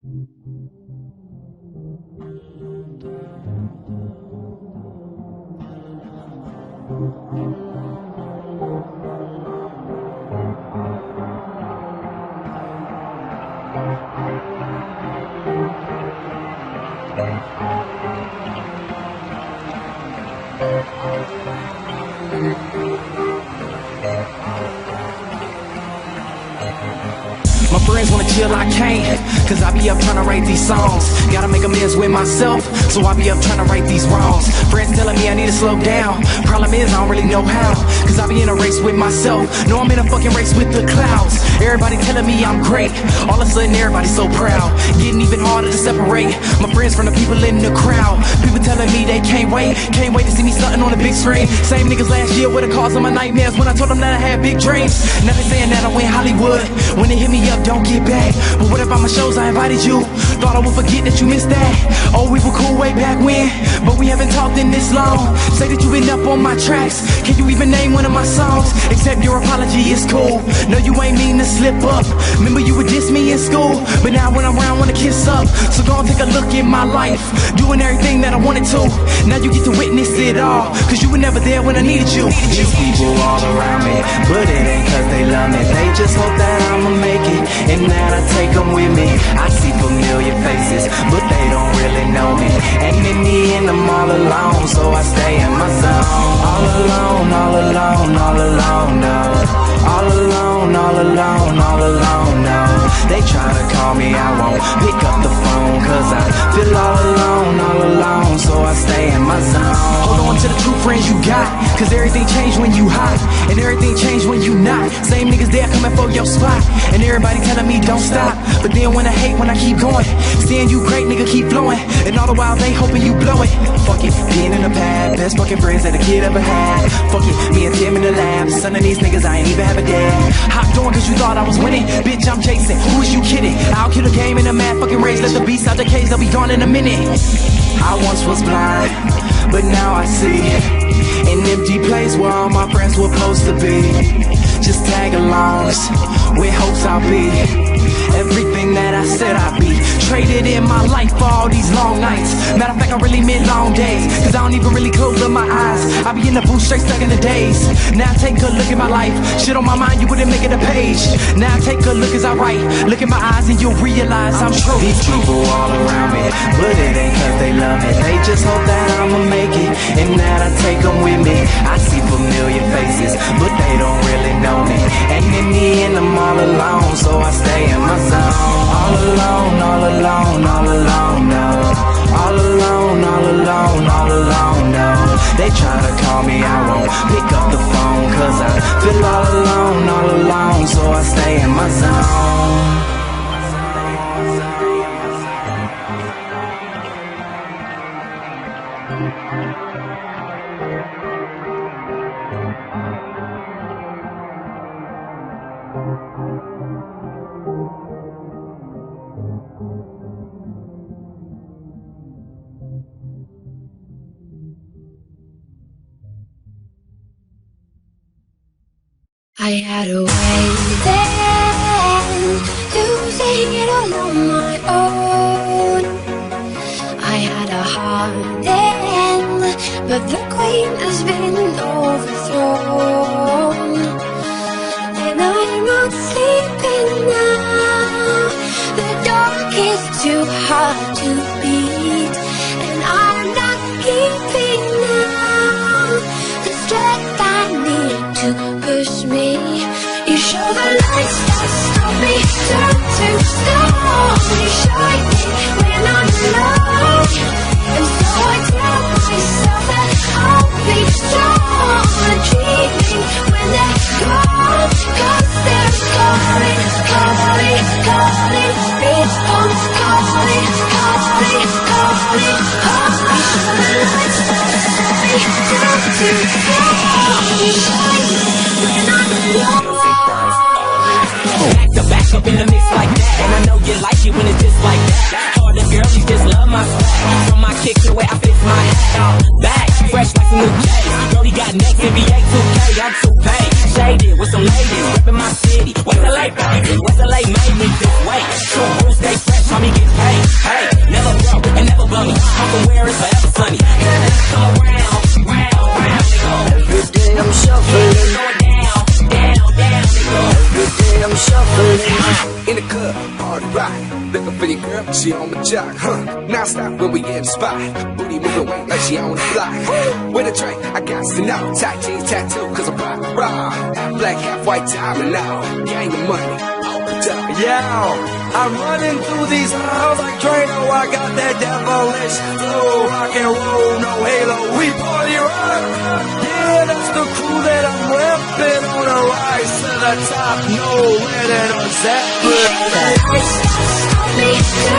My friends wanna chill, I can't, cause I be up trying to write these songs. Gotta make amends with myself, so I be up trying to right these wrongs. Friends telling me I need to slow down. Problem is I don't really know how, cause I be in a race with myself. No, I'm in a fucking race with the clouds. Everybody telling me I'm great, all of a sudden everybody's so proud. Getting even harder to separate my friends from the people in the crowd. People telling me they can't wait to see me stunting on the big screen. Same niggas last year were the cause of my nightmares when I told them that I had big dreams. Now they saying that I win Hollywood. When they hit me up, don't get back. But what about my shows? I invited you. Thought I would forget that you missed that. Oh, we were cool way back when, but we haven't talked in this long. Say that you been up on my tracks. Can you even name one of my songs? Except your apology is cool. No, you ain't mean to slip up. Remember you would diss me in school, but now when I'm around, wanna kiss up. So go and take a look in my life, doing everything that I wanted to. Now you get to witness it all, cause you were never there when I needed you. These people all around me, but it ain't cause they love me. They just hope that I'ma make it, and that I take them with me. I see familiar faces, but they don't really know me. And in the end I'm all alone, so I stay in my zone. All alone, all alone, all alone, no. All alone, all alone, all alone, no. They try to call me, I won't pick up the phone, cause I feel all alone, so I stay in my zone. Hold on to the true friends you got, cause everything changed when you hot, and everything changed when you not. Same niggas there coming for your spot, and everybody telling me don't stop. But then when I hate, when I keep going, seeing you great, nigga, keep flowing. And all the while they hoping you blow it. Fuck it, pen in the pad, best fucking friends that a kid ever had. Fuck it, me and Tim in the lab, son of these niggas, I ain't even have a dad. Hopped on cause you thought I was winning, bitch I'm chasing, who is you kidding? I'll kill the game in a mad fucking race, let the beast out the cage, they'll be gone in a minute. I once was blind, but now I see an empty place where all my friends were supposed to be. Just tag-alongs with hopes I'll be everything that I said I'd be. Traded in my life for all these long nights. Matter of fact, I really meant long days, cause I don't even really close up my eyes. I be in the booth straight stuck in the days. Now take a look at my life, shit on my mind, you wouldn't make it a page. Now take a look as I write, look in my eyes and you'll realize I'm true. These people all around me, but it ain't cause they love me. They just hope that I'ma make it, and that I take them with me. I see familiar faces, but they don't really know me. And in the end I'm all alone, so I stay in my zone. All alone, all alone, all alone, no. All alone, all alone, all alone, no. They try to call me, I won't pick up the phone, cause I feel all alone, so I stay in my zone. I had a way then, losing it all on my own. I had a heart then, but the queen has been overthrown. And I'm not sleeping now, the dark is too hard to beat. And I'm not keeping now the strength I need to push me. You show the lights that stop me, turn to stone. You shine me when I'm alone, and so I tell myself that I'll be strong. I'm dreaming when they're gone, cause they're calling, calling, calling. Beats on calling, calling. Looking for your girl, she on my jock, non-stop when we in the spot. Booty moving weight like she on the block. With a drink, I got to know. Tight jeans, tattoo, cause I'm rock, raw. Half black, half white, diamond now. Gang of money, off the top. Yeah, I'm running through these halls like Drano. I got that devilish flow, rock and roll, no halo. We party rock. Yeah, that's the crew that I'm repping on a rise to the top. No, letting on Zeppelin. The lights on me.